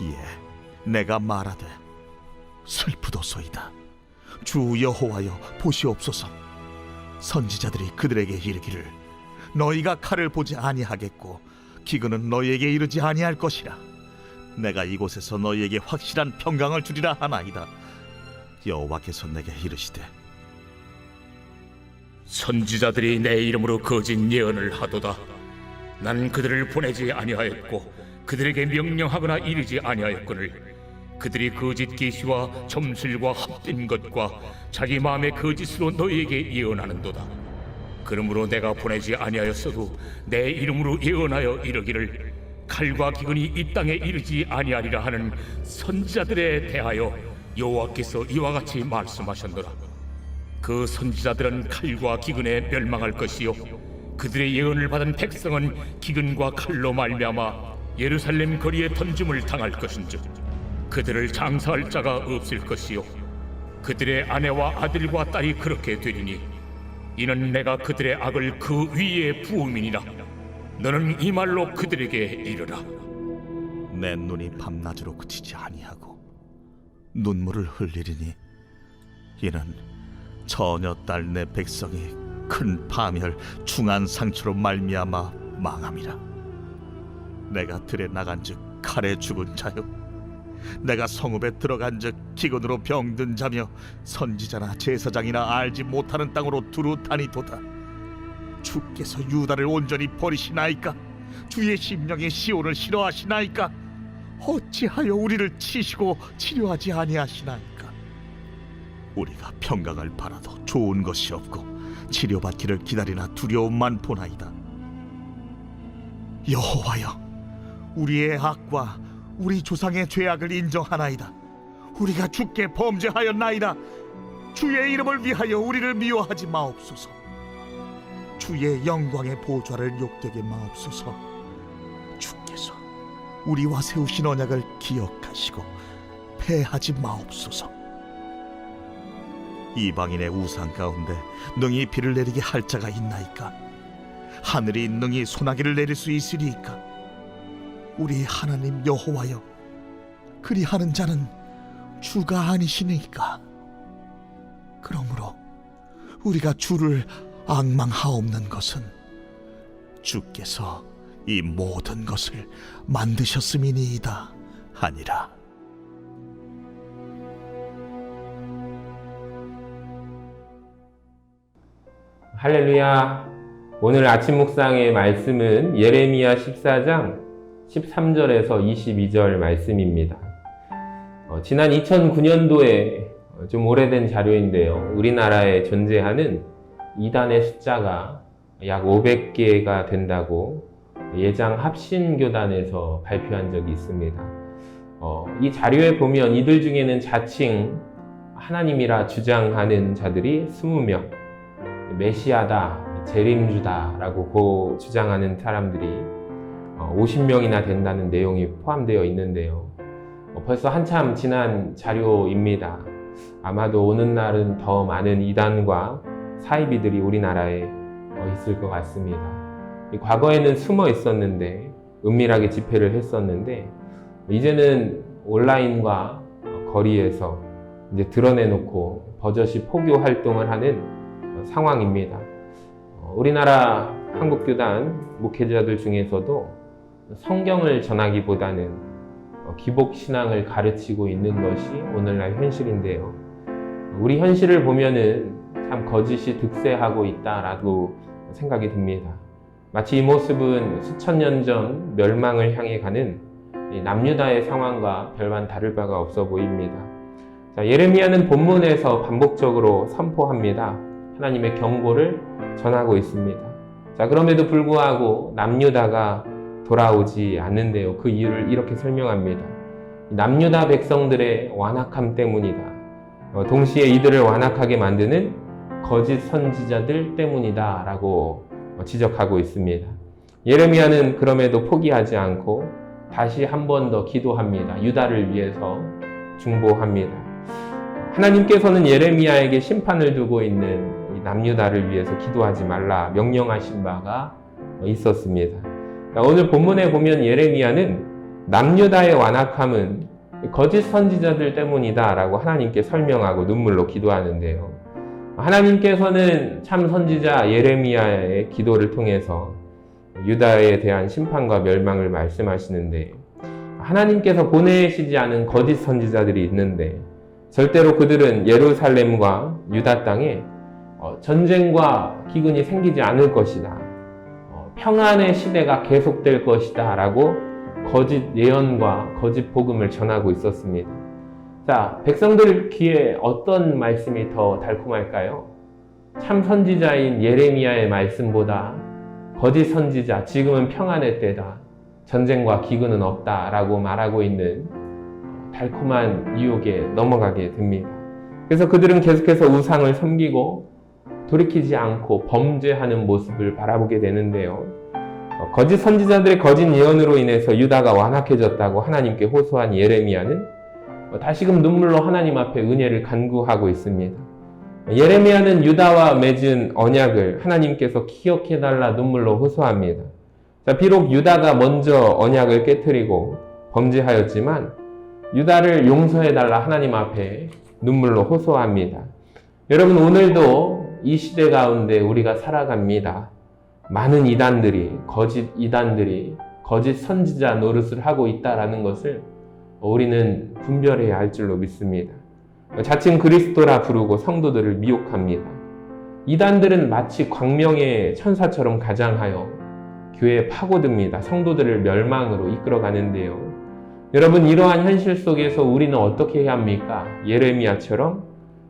이에 내가 말하되 슬프도소이다. 주 여호와여 보시옵소서. 선지자들이 그들에게 이르기를 너희가 칼을 보지 아니하겠고 기근은 너희에게 이르지 아니할 것이라. 내가 이곳에서 너희에게 확실한 평강을 주리라 하나이다. 여호와께서 내게 이르시되 선지자들이 내 이름으로 거짓 예언을 하도다. 나는 그들을 보내지 아니하였고 그들에게 명령하거나 이르지 아니하였거늘 그들이 거짓 계시와 점술과 헛된 것과 자기 마음의 거짓으로 너희에게 예언하는도다. 그러므로 내가 보내지 아니하였어도 내 이름으로 예언하여 이르기를 칼과 기근이 이 땅에 이르지 아니하리라 하는 선지자들에 대하여 여호와께서 이와 같이 말씀하셨노라. 그 선지자들은 칼과 기근에 멸망할 것이요 그들의 예언을 받은 백성은 기근과 칼로 말미암아 예루살렘 거리에 던짐을 당할 것인즉 그들을 장사할 자가 없을 것이요 그들의 아내와 아들과 딸이 그렇게 되리니 이는 내가 그들의 악을 그 위에 부음이니라. 너는 이 말로 그들에게 이르라. 내 눈이 밤낮으로 그치지 아니하고 눈물을 흘리리니 이는 처녀 딸 내 백성이 큰 파멸 중한 상처로 말미암아 망함이라. 내가 들에 나간즉 칼에 죽은 자요 내가 성읍에 들어간즉 기근으로 병든 자며 선지자나 제사장이나 알지 못하는 땅으로 두루 다니도다. 주께서 유다를 온전히 버리시나이까? 주의 심령이 시온을 싫어하시나이까? 어찌하여 우리를 치시고 치료하지 아니하시나이까? 우리가 평강을 바라도 좋은 것이 없고 치료받기를 기다리나 두려움만 보나이다. 여호와여, 우리의 악과 우리 조상의 죄악을 인정하나이다. 우리가 주께 범죄하였나이다. 주의 이름을 위하여 우리를 미워하지 마옵소서. 주의 영광의 보좌를 욕되게 마옵소서. 주께서 우리와 세우신 언약을 기억하시고 패하지 마옵소서. 이방인의 우상 가운데 능히 비를 내리게 할 자가 있나이까? 하늘이 능히 소나기를 내릴 수 있으리이까? 우리 하나님 여호와여, 그리하는 자는 주가 아니시니까? 그러므로 우리가 주를 앙망하옵는 것은 주께서 이 모든 것을 만드셨음이니이다 하니라. 할렐루야. 오늘 아침 묵상의 말씀은 예레미야 14장 13절에서 22절 말씀입니다. 지난 2009년도에 좀 오래된 자료인데요. 우리나라에 존재하는 이단의 숫자가 약 500개가 된다고 예장 합신교단에서 발표한 적이 있습니다. 이 자료에 보면 이들 중에는 자칭 하나님이라 주장하는 자들이 20명, 메시아다, 재림주다라고 주장하는 사람들이 50명이나 된다는 내용이 포함되어 있는데요. 벌써 한참 지난 자료입니다. 아마도 오는 날은 더 많은 이단과 사이비들이 우리나라에 있을 것 같습니다. 과거에는 숨어 있었는데 은밀하게 집회를 했었는데 이제는 온라인과 거리에서 이제 드러내놓고 버젓이 포교 활동을 하는 상황입니다. 우리나라 한국교단 목회자들 중에서도 성경을 전하기보다는 기복신앙을 가르치고 있는 것이 오늘날 현실인데요. 우리 현실을 보면은 참 거짓이 득세하고 있다라고 생각이 듭니다. 마치 이 모습은 수천 년 전 멸망을 향해 가는 남유다의 상황과 별반 다를 바가 없어 보입니다. 자, 예레미야는 본문에서 반복적으로 선포합니다. 하나님의 경고를 전하고 있습니다. 자, 그럼에도 불구하고 남유다가 돌아오지 않는데요. 그 이유를 이렇게 설명합니다. 남유다 백성들의 완악함 때문이다. 동시에 이들을 완악하게 만드는 거짓 선지자들 때문이다 라고 지적하고 있습니다. 예레미야는 그럼에도 포기하지 않고 다시 한 번 더 기도합니다. 유다를 위해서 중보합니다. 하나님께서는 예레미야에게 심판을 두고 있는 이 남유다를 위해서 기도하지 말라 명령하신 바가 있었습니다. 오늘 본문에 보면 예레미야는 남유다의 완악함은 거짓 선지자들 때문이다 라고 하나님께 설명하고 눈물로 기도하는데요. 하나님께서는 참 선지자 예레미야의 기도를 통해서 유다에 대한 심판과 멸망을 말씀하시는데, 하나님께서 보내시지 않은 거짓 선지자들이 있는데 절대로 그들은 예루살렘과 유다 땅에 전쟁과 기근이 생기지 않을 것이다, 평안의 시대가 계속될 것이다 라고 거짓 예언과 거짓 복음을 전하고 있었습니다. 자, 백성들 귀에 어떤 말씀이 더 달콤할까요? 참 선지자인 예레미야의 말씀보다 거짓 선지자, 지금은 평안의 때다, 전쟁과 기근은 없다 라고 말하고 있는 달콤한 유혹에 넘어가게 됩니다. 그래서 그들은 계속해서 우상을 섬기고 돌이키지 않고 범죄하는 모습을 바라보게 되는데요. 거짓 선지자들의 거짓 예언으로 인해서 유다가 완악해졌다고 하나님께 호소한 예레미야는 다시금 눈물로 하나님 앞에 은혜를 간구하고 있습니다. 예레미야는 유다와 맺은 언약을 하나님께서 기억해달라 눈물로 호소합니다. 자, 비록 유다가 먼저 언약을 깨트리고 범죄하였지만 유다를 용서해달라 하나님 앞에 눈물로 호소합니다. 여러분, 오늘도 이 시대 가운데 우리가 살아갑니다. 많은 이단들이, 거짓 이단들이 거짓 선지자 노릇을 하고 있다는 것을 우리는 분별해야 할 줄로 믿습니다. 자칭 그리스도라 부르고 성도들을 미혹합니다. 이단들은 마치 광명의 천사처럼 가장하여 교회에 파고듭니다. 성도들을 멸망으로 이끌어가는데요. 여러분, 이러한 현실 속에서 우리는 어떻게 해야 합니까? 예레미야처럼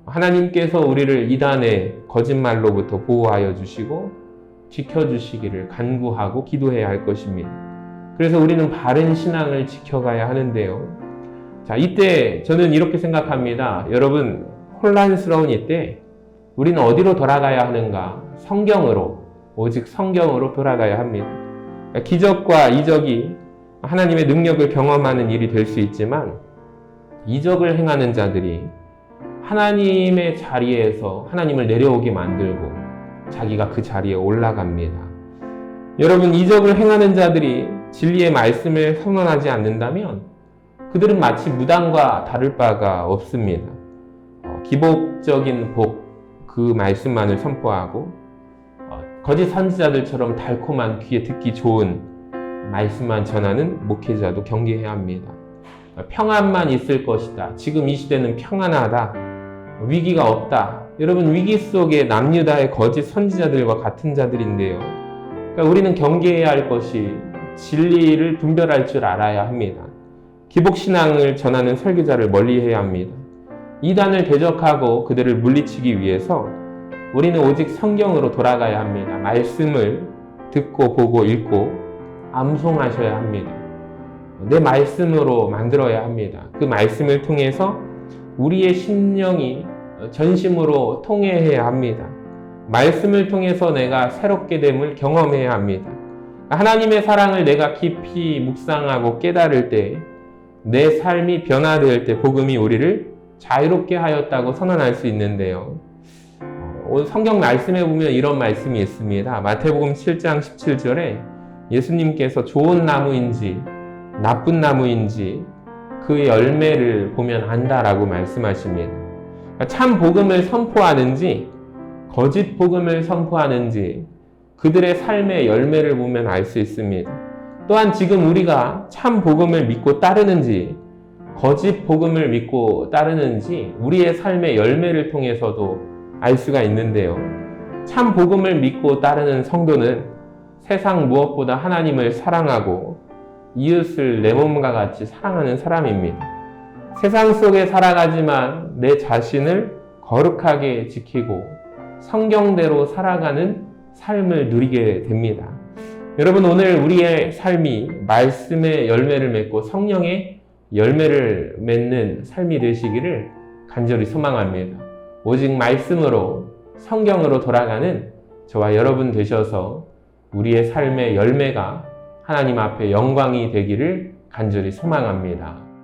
하나님께서 우리를 이단의 거짓말로부터 보호하여 주시고 지켜주시기를 간구하고 기도해야 할 것입니다. 그래서 우리는 바른 신앙을 지켜가야 하는데요. 자, 이때 저는 이렇게 생각합니다. 여러분, 혼란스러운 이때 우리는 어디로 돌아가야 하는가? 성경으로, 오직 성경으로 돌아가야 합니다. 기적과 이적이 하나님의 능력을 경험하는 일이 될 수 있지만 이적을 행하는 자들이 하나님의 자리에서 하나님을 내려오게 만들고 자기가 그 자리에 올라갑니다. 여러분, 이적을 행하는 자들이 진리의 말씀을 선언하지 않는다면 그들은 마치 무당과 다를 바가 없습니다. 기복적인 복, 그 말씀만을 선포하고 거짓 선지자들처럼 달콤한 귀에 듣기 좋은 말씀만 전하는 목회자도 경계해야 합니다. 평안만 있을 것이다. 지금 이 시대는 평안하다. 위기가 없다. 여러분, 위기 속에 남유다의 거짓 선지자들과 같은 자들인데요. 그러니까 우리는 경계해야 할 것이 진리를 분별할 줄 알아야 합니다. 기복신앙을 전하는 설교자를 멀리해야 합니다. 이단을 대적하고 그들을 물리치기 위해서 우리는 오직 성경으로 돌아가야 합니다. 말씀을 듣고 보고 읽고 암송하셔야 합니다. 내 말씀으로 만들어야 합니다. 그 말씀을 통해서 우리의 심령이 전심으로 통회해야 합니다. 말씀을 통해서 내가 새롭게 됨을 경험해야 합니다. 하나님의 사랑을 내가 깊이 묵상하고 깨달을 때, 내 삶이 변화될 때 복음이 우리를 자유롭게 하였다고 선언할 수 있는데요. 오늘 성경 말씀에 보면 이런 말씀이 있습니다. 마태복음 7장 17절에 예수님께서 좋은 나무인지 나쁜 나무인지 그 열매를 보면 안다라고 말씀하십니다. 참 복음을 선포하는지 거짓 복음을 선포하는지 그들의 삶의 열매를 보면 알 수 있습니다. 또한 지금 우리가 참 복음을 믿고 따르는지 거짓 복음을 믿고 따르는지 우리의 삶의 열매를 통해서도 알 수가 있는데요. 참 복음을 믿고 따르는 성도는 세상 무엇보다 하나님을 사랑하고 이웃을 내 몸과 같이 사랑하는 사람입니다. 세상 속에 살아가지만 내 자신을 거룩하게 지키고 성경대로 살아가는 삶을 누리게 됩니다. 여러분, 오늘 우리의 삶이 말씀의 열매를 맺고 성령의 열매를 맺는 삶이 되시기를 간절히 소망합니다. 오직 말씀으로 성경으로 돌아가는 저와 여러분 되셔서 우리의 삶의 열매가 하나님 앞에 영광이 되기를 간절히 소망합니다.